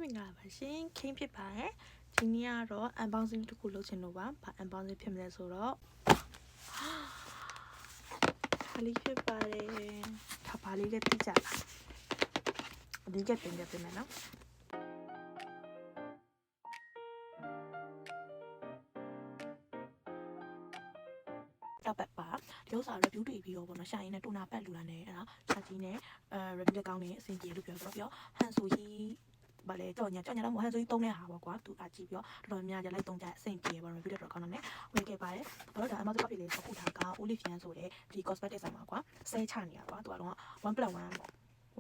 မင်္ဂလာပါရှင်ခင်းဖြစ်ပါတယ်ဒီနေ့ကတော့ unboxing တစ်ခုလုပ်ချင်လို့ပါဘာ unboxing ဖြစ်မလဲဆိုတော့ဘာလေးဖြစ်ပါတယ်ဒါဘာလေးလည်းသိကြလားအဒီကတင်ပြပေးမယ်နော်တော့ပတ်ပါဒီဥစ္စာ review တွေပြီးတော့ပေါ့နော်ရှာရင်းနဲ့တိုနာပတ်လူလာနေအဲ့ဒါရှာကြီးနဲ့review ကောင်းနေအဆင်ပြေလို့ပြောဆိုတော့ဟန်ဆိုကြီးဘာလဲကြော်ညာတော့မဟန်ဆိုကြီးတုံးတဲ့ဟာပေါ့ကွာသူအကြည့်ပြီးတော့တော်တော်များများလိုက်တုံးကြအဆင်ပြေပါ review တော့ကောင်းတော့ ਨੇ ဝင်ခဲ့ပါတယ်ဘာလို့ဒါ Amazon coffee လေးတစ်ခုထားက Olivian ဆိုတဲ့ဒီ cosmetic ဆိုင်မှာကွာဆဲချနေရကွာသူကတော့ 1+1 ပေါ့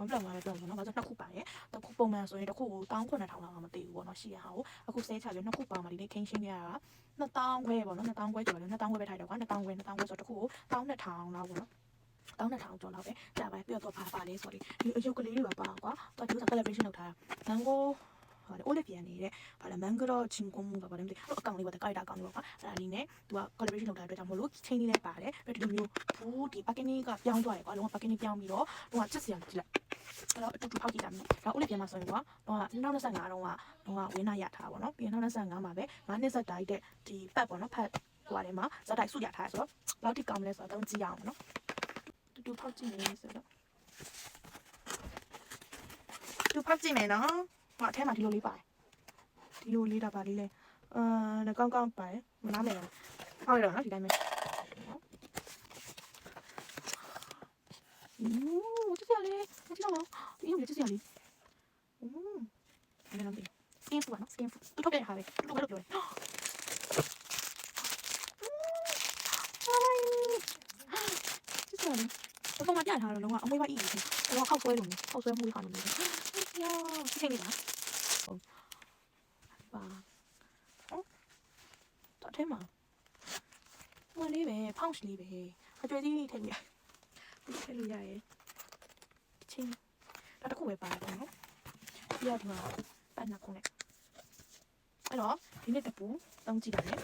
1+1 ပဲပြောလို့နော်ဘာလို့နှစ်ခုပါတယ်တစ်ခုပုံမှန်ဆိုရင်တစ်ခုကို19000လောက်မသိဘူးပေါ့နော်ရှိရဟာကိုအခုဆဲချပြီးနှစ်ခုပေါင်းမှဒီနေ့ခင်းရှင်းရတာ2000ခွဲပေါ့နော်2000ခွဲကျော်တယ်2000ခွဲပဲထိုက်တယ်ကွာ2000ခွဲဆိုတစ်ခုကို12000လောက်ပေါ့နော်12000ကျော်လောက်ပဲကြာပါပြီးတော့ပါလေဆိုတော့ဒီအယုတ်ကလေးတွေပါကွာတော့ဒီဥစ္စာ collaboration လုပ်ထားတာ mango ဟာလေ Olivian နေတဲ့ဟာလေ mango တော့ချင်းကုန်းမှုပါဗါတယ်မသိဘူးအကောင့်လေးပေါ့တကိုက်တာအကောင့်လေးပေါ့ကွာအဲ့ဒါလေးနဲ့သူက collaboration လုပ်ထားတဲ့အတွက်ကြောင့်မလို့ချင်းလေးလည်းပါတယ်ပြီးတော့ဒီလိုမျိုးဒီ packaging ကပြောင်းသွားတယ်ကွာလုံးဝ packaging ပြောင်းပြီးတော့လုံးဝချစ်စရာကြည့်လိုက်အဲ့တော့အတူတူဖောက်ကြည့်ကြမယ်ဒါ Olivian မှာဆိုရင်ကွာတော့2025တော့ဝင်းနာရထားပါတော့ပြီးရင်2025မှာပဲ9နှစ်ဆက်တိုက်တဲ့ဒီပတ်ပေါ့နော်ဖတ်ဟိုထဲမှာဇက်တိုက်စုရထားဆိုတော့လောက်ထိကောင်းမလဲဆိုတော့တော့ကြည့်ရအောင်နော်တူဖောက်ကြည့်နေဆိုတော့တူဖောက်ကြည့်မယ်နော်ဟာအထဲမှာဒီလိုလေးပါတယ်ဒီလိုလေးဒါပါလေးလဲကောင်းပါတယ်မနားမယ်ဟောရတော့နော်ဒီတိုင်းပဲကျစရာလေးကျတော့ဒီလိုကျစရာလေးအဲ့ဒါတော့ skin food နော် skin food တူထုတ်တဲ့ဟာပဲတူကတော့ပြောတယ်ကျစရာလေးတော့မှပြထားတော့လုံးဝအမွေးပါအီးကြီးတော့ခောက်ဆွဲလို့ခောက်ဆွဲမှုခါနေတယ်ယောချိန်နေပါဟုတ်ပါတော့ထဲမှာမလေးပဲဖောင်းလေးပဲအကျွေးကြီးထည့်လို့ရရဲ့ချင်းတော့တစ်ခုပဲပါတယ်နော်ပြီးတော့ဒီမှာပတ်နှစ်ခုနဲ့အဲ့တော့ဒီနေ့တပူတောင်းကြည့်ပါမယ်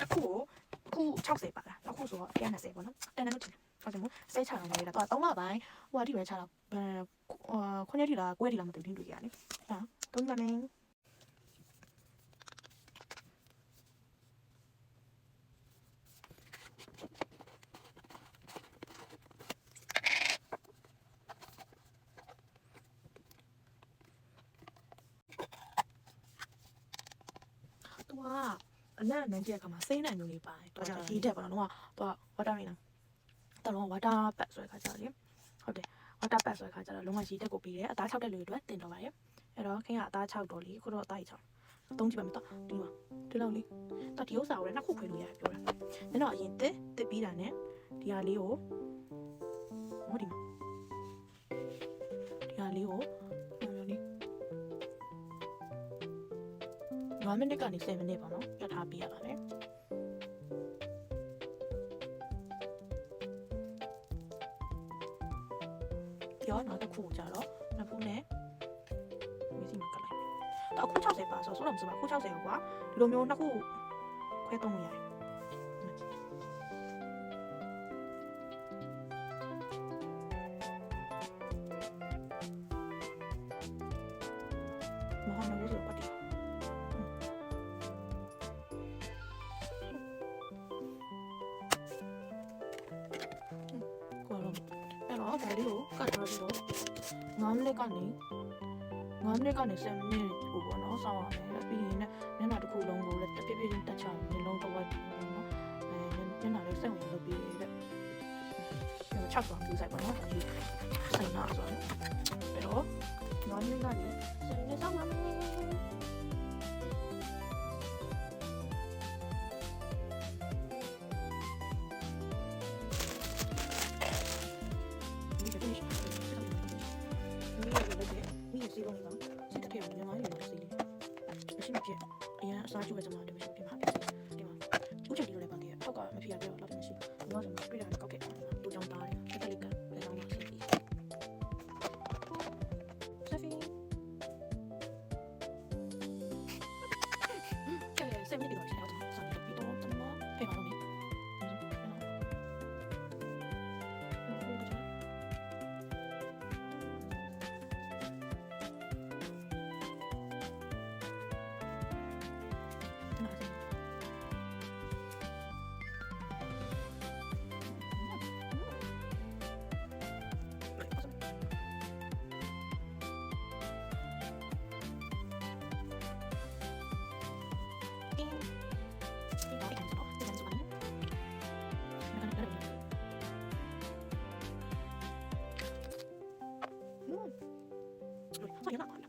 တစ်ခုကိုခု60ပါလားတစ်ခုဆိုတော့120ပေါ့နော်တန်တယ်လို့ထင်ဟုတ်တယ်မို့ဆဲချအောင်လေးတော့3လပိုင်းဟိုအထိပဲချတော့9ရက်ထိလား9ရက်ထိလားမသိဘူးတွေ့ရတယ်ဟာသုံးပါမယ်အနက်နန်းကြီးအခါမှာစိမ့်နိုင်မျိုးလေးပါတယ်တော့ကြာရေးတက်ပါတော့တော့ water မင်းတော့ water ပတ်ဆွဲခါကြတယ်ဟုတ်တယ် water ပတ်ဆွဲခါကြတော့လုံးဝရေးတက်ကိုပြီးတယ်အသား6တက်လူတွေအတွက်တင်တော့ပါတယ်အဲ့တော့ခင်ဗျာအသား6တော်လေးခုတော့အသား6သုံးကြည့်ပါမယ်တော့ဒီမှာဒီလောက်လေးတော့ဒီဥစ္စာကိုလည်းနှစ်ခုခွဲလို့ရတယ်ပြောတာညတော့အရင်တစ်ပြီးတာနဲ့ဒီဟာလေးကိုဟောဒီမှာဒီဟာလေးကို9မိနစ်ကနေ10မိနစ်ပေါ့နော်ပြထားပေးရပါတယ်ပြောနောက်တစ်ခုကြတော့နှစ်ခုနဲ့မစီမကလိုက်တော့အခု60ပါဆိုတော့မစပါအခု60ကွာဒီလိုမျိုးနှစ်ခုခွဲသုံးလို့ရတယ်မဟုတ်ဘူးဆိုတော့ဒါလေးကိုကတ်ထားပြီးတော့9မိနစ်ကနေ10မိနစ်ကိုပေါ့နော်စောင့်ရမယ်ပြီးရင်မျက်နှာတစ်ခုလုံးကိုလည်းတပြည့်ပြည့်တက်ချမျက်လုံးတစ်ဝက်ပေါ့နော်မျက်နှာလေးစိတ်ဝင်လုပ်ပြီးတဲ့ချက်သွားပြီးဆိုင်ပေါ့နော်ဒီဆိုင်နာဆိုတော့အဲ့တော့9မိနစ်ကနေ10မိနစ်စောင့်ပါမယ်စီလုံးလေးပါစိတ်တကယ်ကိုမြန်မာရေလို့စီလေးမရှိမဖြစ်အရင်အစားကျိုးပဲကျွန်တော်တို့ရှိပြင်ပါဒီမှာဥချက်ဒီလိုလည်းပါသေးတယ်ထောက်ကမဖြစ်ရတော့တော့မရှိဘူးဘာလို့ဆိုတော့ပြတာကောက်ခဲ့တူချောင်းသားတယ်တက်လက်ကလည်းတော့မရှိဘူးဆက်ဖီကဲဆက်ပြီးတော့ရှိတော့ဆက်ပြီးတော့ကျွန်တော်ဖေးပါလို့ ဆောင်းရအောင်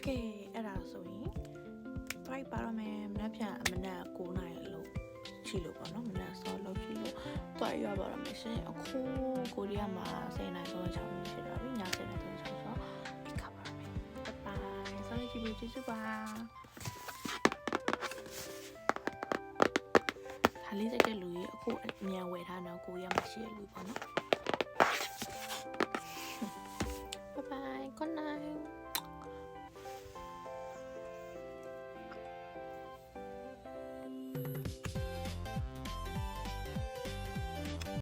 ကဲအဲ့ဒါဆိုရင် try ပါရမယ်မနက်ဖြန်မနက်9နာရီလို့ချီလို့ပေါ့နော်မနက်စောလို့ချီလို့ try ရပါရမယ်ရှင်အခုကိုရီးယားမှာ10နာရီဆို6မိနစ်ဖြစ်တော့ပြီည10နာရီဆို6ဆိုဒီကပါရမယ် bye ဆောင်းကြည့်ပြီးကျေးဇူးပါခါလေးစိတ်တဲ့လူကြီးအခုအမြန်ဝယ်ထားတော့ကိုရီးယားမှာရှိရလူပေါ့နော် bye bye good night